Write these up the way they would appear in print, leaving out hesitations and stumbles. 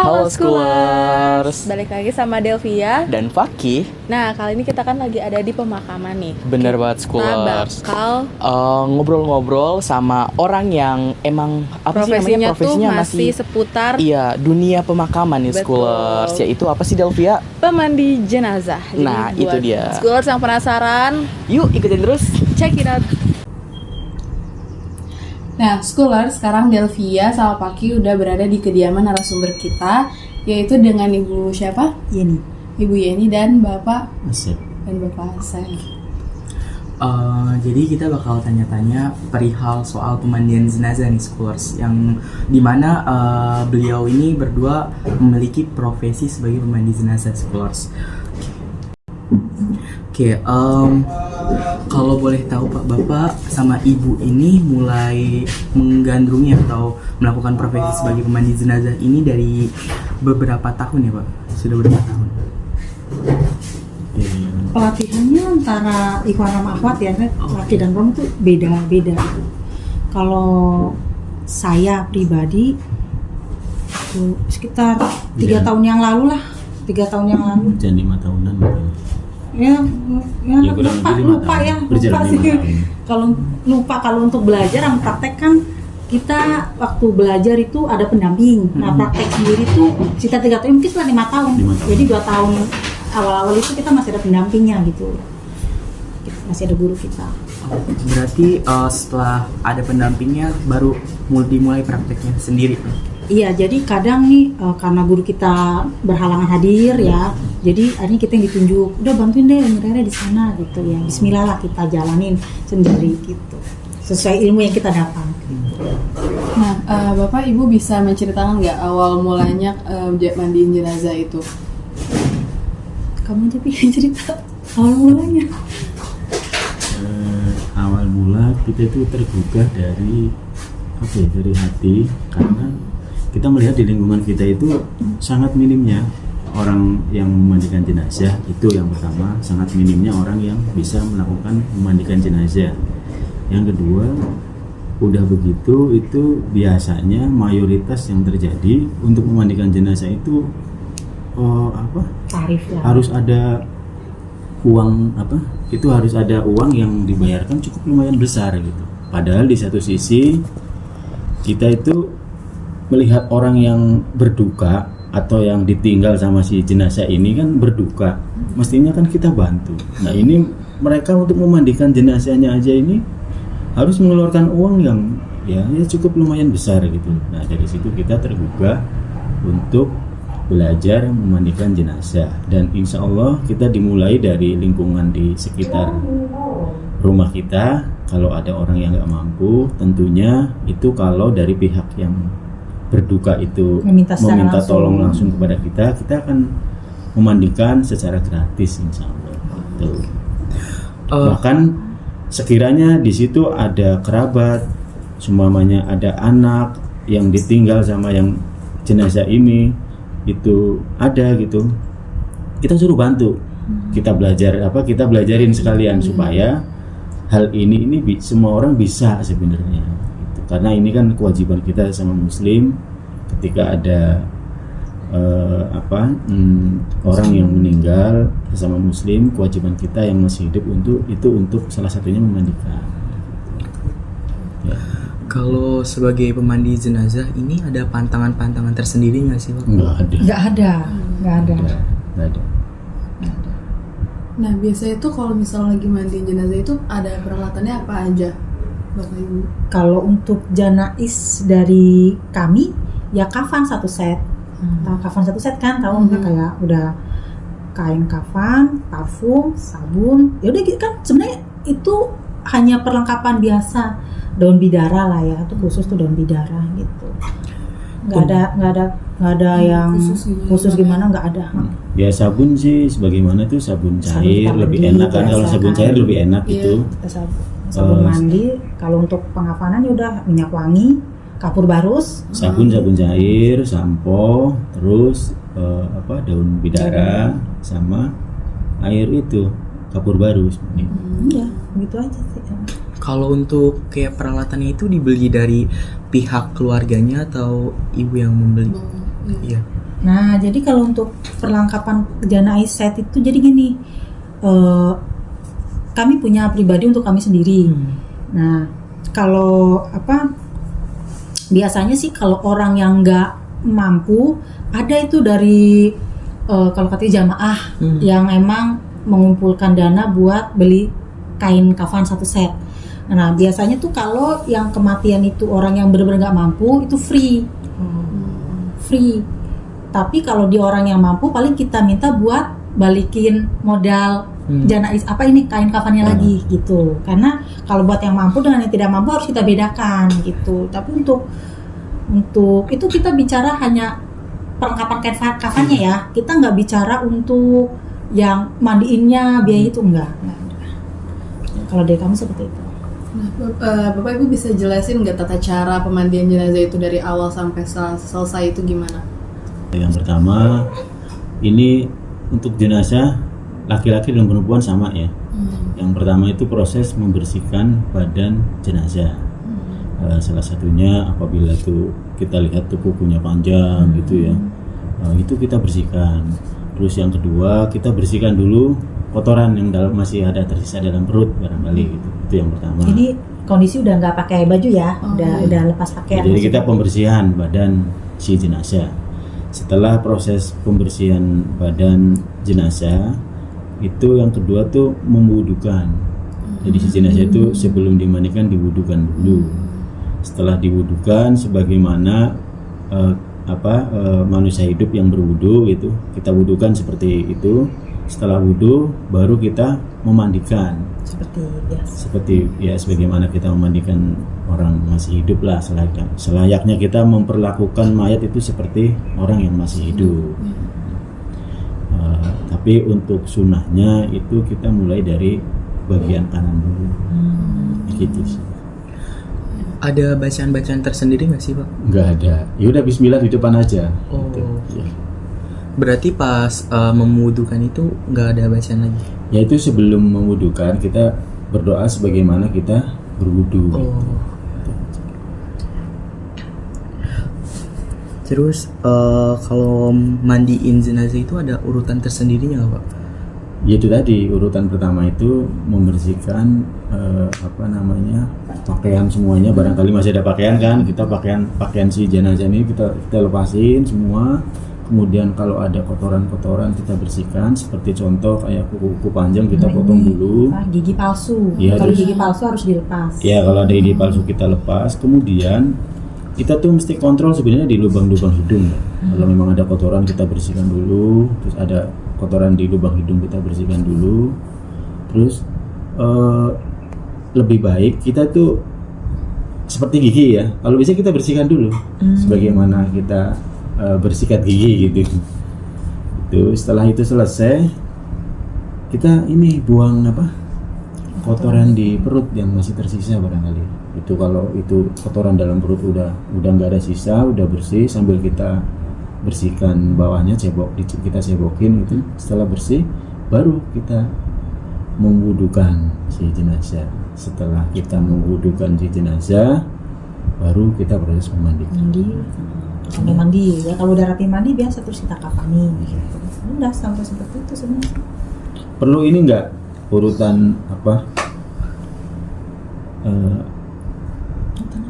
Halo Schoolers, balik lagi sama Delvia dan Fakih. Nah, kali ini kita kan lagi ada di pemakaman nih. Bener banget Schoolers. Kita bakal ngobrol-ngobrol sama orang yang emang profesinya tuh masih masih seputar dunia pemakaman nih. Betul. Schoolers. Yaitu apa sih Delvia? pemandi jenazah. Jadi Nah, buat itu dia. Schoolers yang penasaran, Yuk ikutin terus. check it out. Nah, Schoolers, sekarang Delvia sama Paki udah berada di kediaman narasumber kita, yaitu dengan Ibu siapa? Yeni. Ibu Yeni dan Bapak Asep. Asep. Jadi kita bakal tanya-tanya perihal soal pemandian jenazah nih Schoolers, yang dimana beliau ini berdua memiliki profesi sebagai pemandi jenazah Schoolers. Oke, kalau boleh tahu Pak, Bapak sama Ibu ini mulai menggandrungi atau melakukan profesi sebagai pemandi jenazah ini dari beberapa tahun ya Pak? Sudah beberapa tahun? Pelatihannya antara Ikhwan sama Akhwat ya, laki dan perempuan itu beda-beda. Kalau saya pribadi itu sekitar 3 tahun yang lalu lah, 3 tahun yang lalu. Dan 5 tahunan Ya kurang lebih 5 lupa tahun. ya, Berjalan lupa 5 sih. tahun. Kalau untuk belajar sama praktek kan kita waktu belajar itu ada pendamping. Nah praktek sendiri tuh sekitar 3 tahun, mungkin setelah 5 tahun. 5 tahun. Jadi 2 tahun awal-awal itu kita masih ada pendampingnya gitu. Masih ada guru kita. Berarti setelah ada pendampingnya baru dimulai prakteknya sendiri. Iya, jadi kadang nih karena guru kita berhalangan hadir ya, jadi akhirnya kita yang ditunjuk, udah bantuin deh Rere di sana gitu ya. Bismillah lah kita jalanin sendiri gitu, sesuai ilmu yang kita dapat. Nah, Bapak Ibu bisa menceritakan nggak awal mulanya mandiin jenazah itu? Kamu aja pengen cerita awal mulanya. Awal mula kita itu tergugah dari dari hati, karena kita melihat di lingkungan kita itu sangat minimnya orang yang memandikan jenazah. Itu yang pertama, sangat minimnya orang yang bisa melakukan memandikan jenazah. Yang kedua, udah begitu itu biasanya mayoritas yang terjadi untuk memandikan jenazah itu Tarif lah. harus ada uang itu harus ada uang yang dibayarkan cukup lumayan besar gitu. Padahal di satu sisi kita itu melihat orang yang berduka atau yang ditinggal sama si jenazah ini kan berduka, mestinya kan kita bantu. Nah ini mereka untuk memandikan jenazahnya aja ini harus mengeluarkan uang yang ya cukup lumayan besar gitu. Nah dari situ kita tergugah untuk belajar memandikan jenazah, dan insya Allah kita dimulai dari lingkungan di sekitar rumah kita. Kalau ada orang yang nggak mampu, tentunya itu kalau dari pihak yang berduka itu meminta tolong langsung kepada kita akan memandikan secara gratis insya Allah. Gitu. Bahkan sekiranya di situ ada kerabat, semuanya ada anak yang ditinggal sama yang jenazah ini, itu ada gitu, kita suruh bantu, kita belajarin sekalian supaya hal ini semua orang bisa sebenarnya gitu. Karena ini kan kewajiban kita sama muslim, ketika ada orang yang meninggal sama muslim, kewajiban kita yang masih hidup untuk salah satunya memandikan ya. Kalau sebagai pemandi jenazah ini ada pantangan-pantangan tersendiri nggak sih Pak? Nggak ada. Nah, biasanya itu kalau misalnya lagi mandiin jenazah itu ada peralatannya apa aja, Bapak Ibu? Kalau untuk janais dari kami ya kafan 1 set. Nah, kafan 1 set kan tahu nggak, kayak udah kain kafan, parfum, sabun. Ya udah kan sebenarnya itu hanya perlengkapan biasa. Daun bidara lah ya, itu khusus tuh daun bidara gitu. Nggak ada yang khusus gimana, nggak ada. Ya sabun sih sebagaimana itu sabun cair lebih enak kan, kalau sabun cair lebih enak gitu. Sabun mandi. Kalau untuk pengafanan ya udah minyak wangi, kapur barus, sabun cair, sampo, terus daun bidara sama air itu kapur barus. Iya, gitu aja sih. Kalau untuk kayak peralatannya itu dibeli dari pihak keluarganya atau ibu yang membeli? Iya. Nah, jadi kalau untuk perlengkapan janais set itu jadi gini, kami punya pribadi untuk kami sendiri. Nah, kalau biasanya sih kalau orang yang nggak mampu, ada itu dari kalau katanya jamaah yang emang mengumpulkan dana buat beli kain kafan 1 set. Nah, biasanya tuh kalau yang kematian itu orang yang benar-benar nggak mampu itu free. Tapi kalau di orang yang mampu paling kita minta buat balikin modal janais kain kafannya lagi gitu. Karena kalau buat yang mampu dengan yang tidak mampu harus kita bedakan gitu. Tapi untuk itu kita bicara hanya perlengkapan kafannya ya. Kita nggak bicara untuk yang mandiinnya biaya itu enggak. Kalau dari kamu seperti itu. Nah, Bapak Ibu bisa jelasin nggak tata cara pemandian jenazah itu dari awal sampai selesai itu gimana? Yang pertama, ini untuk jenazah laki-laki dan perempuan sama ya. Yang pertama itu proses membersihkan badan jenazah. Salah satunya apabila itu kita lihat tuh kukunya panjang gitu ya, itu kita bersihkan. Terus yang kedua kita bersihkan dulu kotoran yang masih ada tersisa dalam perut barangkali gitu. Itu yang pertama. Ini kondisi udah nggak pakai baju ya, udah lepas pakaian. Jadi kita pembersihan badan si jenazah. Setelah proses pembersihan badan jenazah, itu yang kedua tuh memwudukan. Jadi si jenazah itu sebelum dimandikan diwudukan dulu. Setelah diwudukan, sebagaimana manusia hidup yang berwudu itu kita wudukan seperti itu. Setelah wudu baru kita memandikan. Seperti ya sebagaimana kita memandikan orang masih hidup lah, selayaknya kita memperlakukan mayat itu seperti orang yang masih hidup. Tapi untuk sunnahnya itu kita mulai dari bagian kanan dulu. Gitu sih. Ada bacaan-bacaan tersendiri nggak sih Pak? Nggak ada. Ya udah Bismillah di depan aja. Gitu. Ya. Berarti pas memwudukan itu nggak ada bacaan lagi? Yaitu sebelum memwudukan kita berdoa sebagaimana kita berwudu. Terus kalau mandiin jenazah itu ada urutan tersendirinya nggak Pak? Ya itu tadi urutan pertama itu membersihkan pakaian semuanya, barangkali masih ada pakaian kan, kita pakaian si jenazah ini kita lepasin semua. Kemudian kalau ada kotoran-kotoran kita bersihkan, seperti contoh kayak kuku panjang kita potong dulu. Gigi palsu. Ya, kalau gigi palsu harus dilepas. Ya kalau ada gigi palsu kita lepas. Kemudian kita tuh mesti kontrol sebenarnya di lubang-lubang hidung. Kalau memang ada kotoran kita bersihkan dulu. Terus ada kotoran di lubang hidung kita bersihkan dulu. Terus lebih baik kita tuh seperti gigi ya. Kalau bisa kita bersihkan dulu. Sebagaimana kita bersikat gigi gitu. Itu setelah itu selesai kita ini buang kotoran di perut yang masih tersisa barangkali. Itu kalau itu kotoran dalam perut udah nggak ada sisa, udah bersih, sambil kita bersihkan bawahnya, kita cebokin gitu. Setelah bersih baru kita memwudukan si jenazah. Setelah kita memwudukan si jenazah baru kita proses memandikan. Sampai mandi ya, kalau udah rapi mandi biasa terus kita kafani gitu. Udah sampai seperti itu sebenarnya. Perlu ini enggak urutan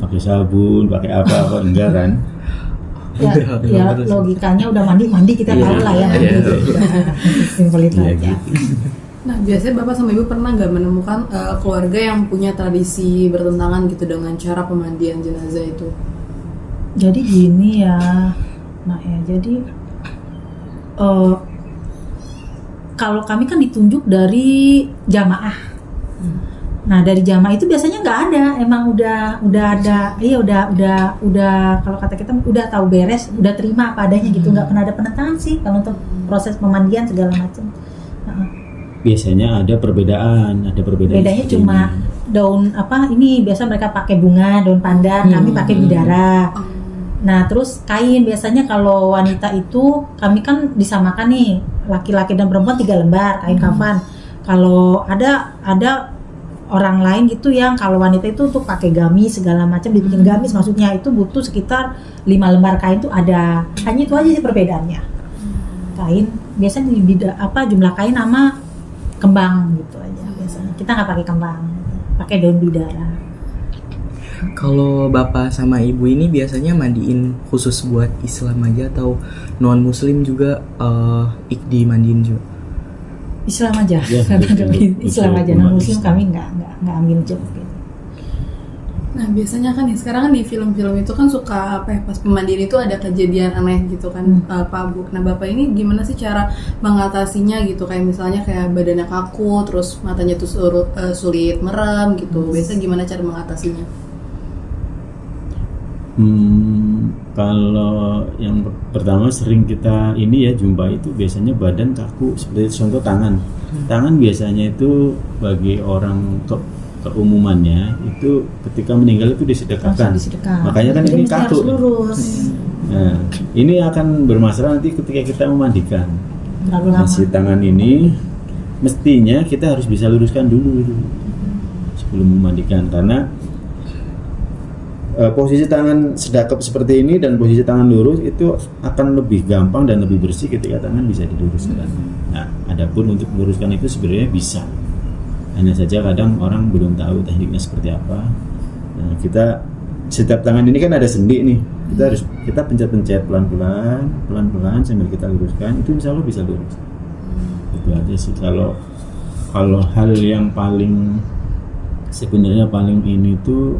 pakai sabun, pakai apa enggak kan? Ya logikanya udah mandi kita tahu lah ya. Simpel itu aja. Gitu. Nah, biasanya Bapak sama Ibu pernah nggak menemukan keluarga yang punya tradisi bertentangan gitu dengan cara pemandian jenazah itu? Jadi gini ya, jadi kalau kami kan ditunjuk dari jamaah. Nah dari jamaah itu biasanya nggak ada, emang udah ada, udah kalau kata kita udah tahu beres, udah terima apa adanya gitu, nggak pernah ada penentangan sih kalau untuk proses pemandian segala macam. Biasanya ada perbedaan. Bedanya cuma daun ini biasa mereka pakai bunga, daun pandan, kami pakai bidara. Nah terus kain, biasanya kalau wanita itu kami kan disamakan nih, laki-laki dan perempuan 3 lembar kain kafan. Kalau ada orang lain gitu yang kalau wanita itu untuk pakai gamis segala macam dibikin gamis, maksudnya itu butuh sekitar 5 lembar kain tuh ada. Hanya itu aja sih perbedaannya. Kain biasanya jumlah kain sama kembang gitu aja biasanya. Kita nggak pakai kembang, pakai daun bidara. Kalau bapak sama ibu ini biasanya mandiin khusus buat Islam aja atau non Muslim juga dimandiin juga? Islam aja, Ya, karena betul. kami Islam Betul, aja, umat non Muslim Islam. kami nggak ambil job gitu. Nah biasanya kan nih sekarang kan di film-film itu kan suka pas pemandian itu ada kejadian aneh gitu kan Pak Bu. Nah Bapak ini gimana sih cara mengatasinya gitu, kayak misalnya kayak badannya kaku, terus matanya tuh sulit merem gitu. Biasanya gimana cara mengatasinya? Kalau yang pertama sering kita ini ya jumpa itu biasanya badan kaku, seperti contoh tangan. Tangan biasanya itu bagi orang keumumannya itu ketika meninggal itu disedekahkan. Langsung disedekah. Makanya kan Jadi ini mesti kaku. harus lurus. Nah, ini akan bermasalah nanti ketika kita memandikan. Terlalu Nah, lama. si tangan ini mestinya kita harus bisa luruskan dulu sebelum memandikan, karena posisi tangan sedekap seperti ini dan posisi tangan lurus itu akan lebih gampang dan lebih bersih ketika tangan bisa diluruskan. Nah, adapun untuk meluruskan itu sebenarnya bisa. Hanya saja kadang orang belum tahu tekniknya seperti apa. Nah, kita setiap tangan ini kan ada sendi nih. Kita pencet-pencet pelan-pelan sambil kita luruskan, itu insya Allah bisa lurus. Itu aja sih. Kalau hal yang paling sebenarnya paling ini tuh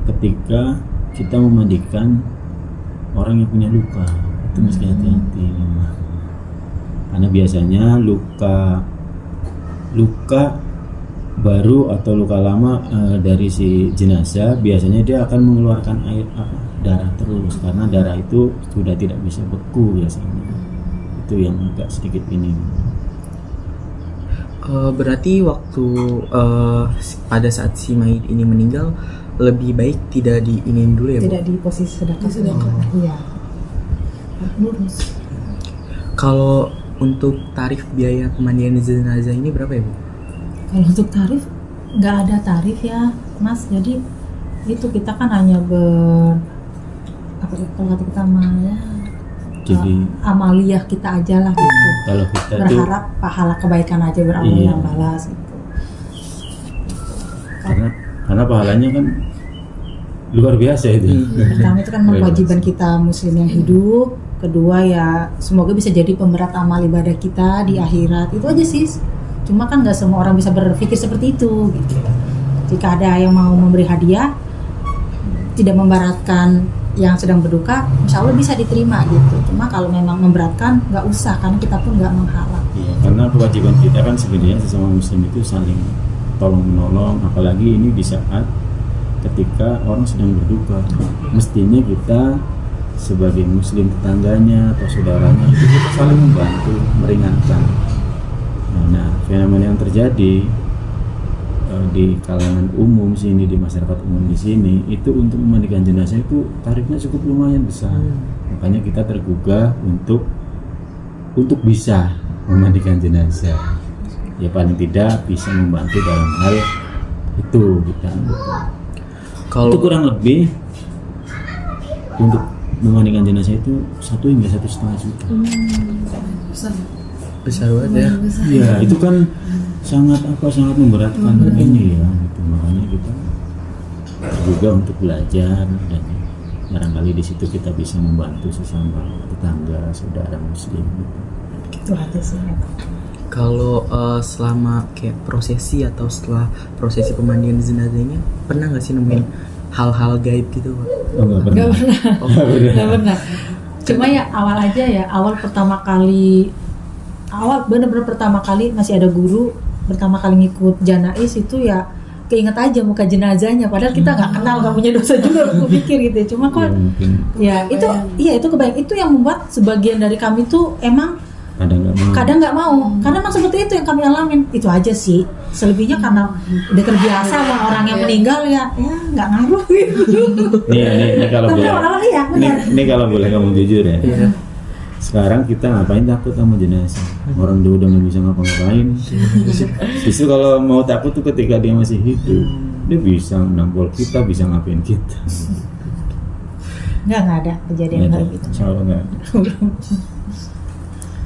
ketika kita memandikan orang yang punya luka, itu mesti hati-hati memang. Karena biasanya luka baru atau luka lama dari si jenazah biasanya dia akan mengeluarkan darah terus, karena darah itu sudah tidak bisa beku biasanya. Itu yang agak sedikit ini. Berarti waktu pada saat si mayit ini meninggal lebih baik tidak diinin dulu ya Bu? Tidak di posisi sedekah. Iya. Lurus. Kalau untuk tarif biaya pemandian jenazah ini berapa ya Bu? Kalau untuk tarif nggak ada tarif ya Mas, jadi itu kita kan hanya kalau kata kita mah ya Jadi amaliyah kita aja lah gitu. kalau kita tuh Berharap pahala kebaikan aja beramil Iya. yang balas gitu. karena pahalanya kan luar biasa itu. Pertama itu kan kewajiban kita muslim yang hidup. Kedua ya semoga bisa jadi pemberat amal ibadah kita di akhirat. Itu aja sih. Cuma kan nggak semua orang bisa berpikir seperti itu gitu. Jika ada yang mau memberi hadiah tidak memberatkan yang sedang berduka, insya Allah bisa diterima gitu. Cuma kalau memang memberatkan nggak usah, karena kita pun nggak menghalang. Iya, karena kewajiban kita kan sebenarnya sesama muslim itu saling tolong menolong, apalagi ini di saat ketika orang sedang berduka. Mestinya kita sebagai muslim tetangganya atau saudaranya itu kita saling membantu, meringankan. Nah, fenomena yang terjadi di kalangan umum sini, di masyarakat umum di sini, itu untuk memandikan jenazah itu tarifnya cukup lumayan besar. Makanya kita tergugah untuk bisa memandikan jenazah. Ya paling tidak bisa membantu dalam hal itu kita. Kalau Itu kurang lebih untuk memandikan jenazah itu 1 hingga 1,5 juta. besar banget ya. Iya, itu kan sangat memberatkan ini ya. Gitu. Makanya kita juga untuk belajar dan barangkali di situ kita bisa membantu sesama tetangga, saudara muslim. Itu aja sih. Kalau selama kayak prosesi atau setelah prosesi pemandian jenazah ini pernah nggak sih nemuin hal-hal gaib gitu Pak? Oh, nggak pernah. Nggak pernah. Cuma ya awal pertama kali bener-bener pertama kali masih ada guru pertama kali ngikut janais itu ya keinget aja muka jenazahnya, padahal kita nggak kenal, nggak punya dosa juga aku pikir gitu. Cuma kok Ya, mungkin itu kebayang, itu yang membuat sebagian dari kami tuh emang kadang nggak mau karena emang seperti itu yang kami alamin. Itu aja sih, selebihnya karena udah terbiasa sama orang yang meninggal ya nggak ngaruh gitu. Nih kalau Tapi boleh. orang-orang iya benar. Ini kalau boleh kamu jujur ya. Iya. Sekarang kita ngapain takut sama jenazah? Orang dia udah nggak bisa ngapa-ngapain. Justru kalau mau takut tuh ketika dia masih hidup, dia bisa nampol kita, bisa ngapain kita. Nggak ada kejadian kayak gitu. Insya Allah nggak ada.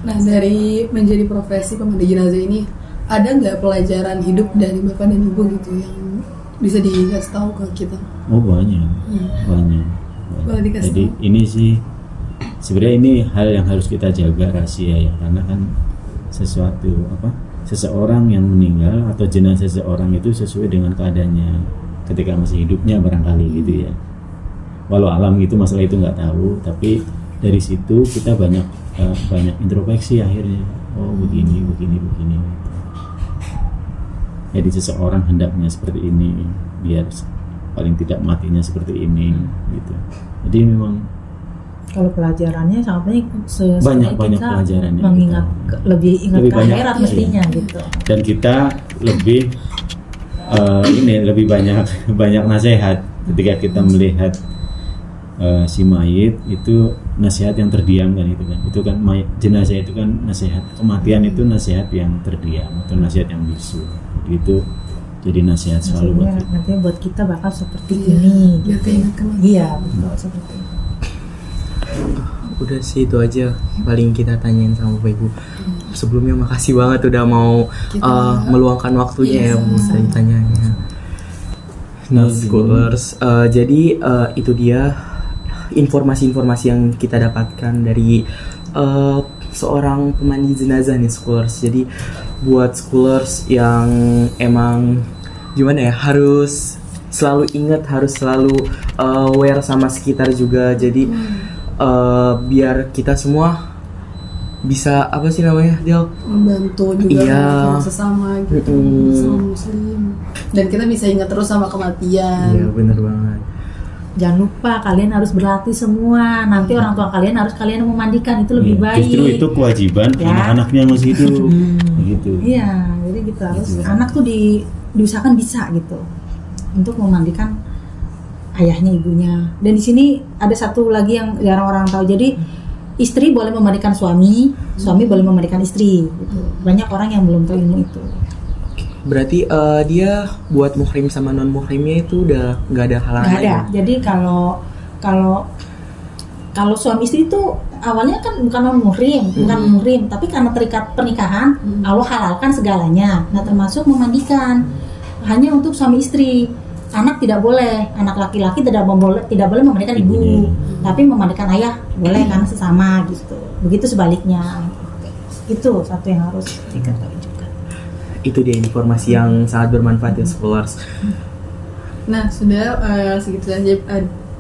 Nah, dari menjadi profesi pemandu jenazah ini, ada nggak pelajaran hidup dari bapak dan ibu gitu yang bisa dikasih tahu ke kita? Oh banyak, banyak. Boleh dikasih Jadi tahu? ini sih sebenarnya ini hal yang harus kita jaga rahasia ya, karena kan sesuatu seseorang yang meninggal atau jenazah seseorang itu sesuai dengan keadaannya ketika masih hidupnya barangkali gitu ya. Walau alam gitu masalah itu nggak tahu, tapi dari situ kita banyak introspeksi akhirnya. Oh begini. Jadi seseorang hendaknya seperti ini biar paling tidak matinya seperti ini gitu. Jadi memang Kalau pelajarannya sangat banyak, Banyak kita pelajarannya mengingat lebih ingat Lebih ke banyak, akhirat iya. mestinya gitu. dan kita lebih banyak nasihat ketika kita melihat si mayit itu, nasihat yang terdiam kan itu kan jenazah itu kan nasihat kematian itu nasihat yang terdiam atau nasihat yang bisu itu jadi nasihat selalu buat Maksudnya kita. nanti buat kita bakal seperti Iya, ini biar gitu. keinget kematian. Iya betul seperti itu. Udah sih itu aja paling kita tanyain sama Bapak Ibu. Sebelumnya makasih banget udah mau meluangkan waktunya ya Iya, bisa ditanyanya. Nah, Schoolers, jadi itu dia informasi-informasi yang kita dapatkan dari seorang pemandu jenazah nih, Schoolers. Jadi buat Schoolers yang emang gimana ya, harus selalu ingat, harus selalu aware sama sekitar juga. Jadi biar kita semua bisa apa sih namanya, Del? Membantu juga Iya. sama sesama gitu, sesama muslim. Dan kita bisa ingat terus sama kematian. Iya bener banget. Jangan lupa kalian harus berlatih semua. Nanti orang tua kalian harus kalian memandikan, itu lebih Iya, baik. justru itu kewajiban Ya. anak-anaknya yang masih hidup gitu. Iya, jadi gitu harus Gitu. anak tuh diusahakan bisa gitu untuk memandikan ayahnya, ibunya. Dan di sini ada satu lagi yang jarang orang tahu. Jadi istri boleh memandikan suami, suami boleh memandikan istri. Gitu. Banyak orang yang belum tahu ilmu itu. Berarti dia buat muhrim sama non muhrimnya itu udah nggak ada halangan Nggak ada. lagi? Jadi kalau suami istri itu awalnya kan bukan muhrim, tapi karena terikat pernikahan, Allah halalkan segalanya. Nah, termasuk memandikan. Hanya untuk suami istri. Anak tidak boleh, anak laki-laki tidak boleh memandikan ibu, tapi memandikan ayah boleh kan sesama gitu. Begitu sebaliknya. Itu satu yang harus diketahui juga. Itu dia informasi yang sangat bermanfaat ya, Schoolers. Nah, sudah segitu saja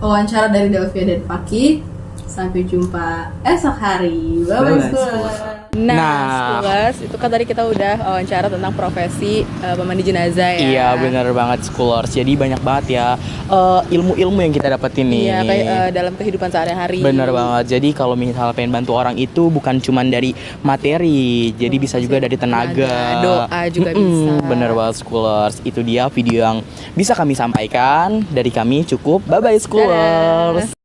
wawancara dari Delvia dan Paki. Sampai jumpa esok hari. Bye-bye, Bye-bye, Schoolers. Nah. Schoolers, itu kan tadi kita udah wawancara tentang profesi pemandu jenazah ya. Iya bener banget, Schoolers. Jadi banyak banget ya ilmu-ilmu yang kita dapetin nih. Iya, kayak dalam kehidupan sehari-hari. Bener banget. Jadi kalau misalnya pengen bantu orang itu bukan cuman dari materi, jadi bisa juga dari tenaga, doa juga bisa. Bener banget, Schoolers. Itu dia video yang bisa kami sampaikan dari kami. Cukup. Bye bye, Schoolers. Dadah.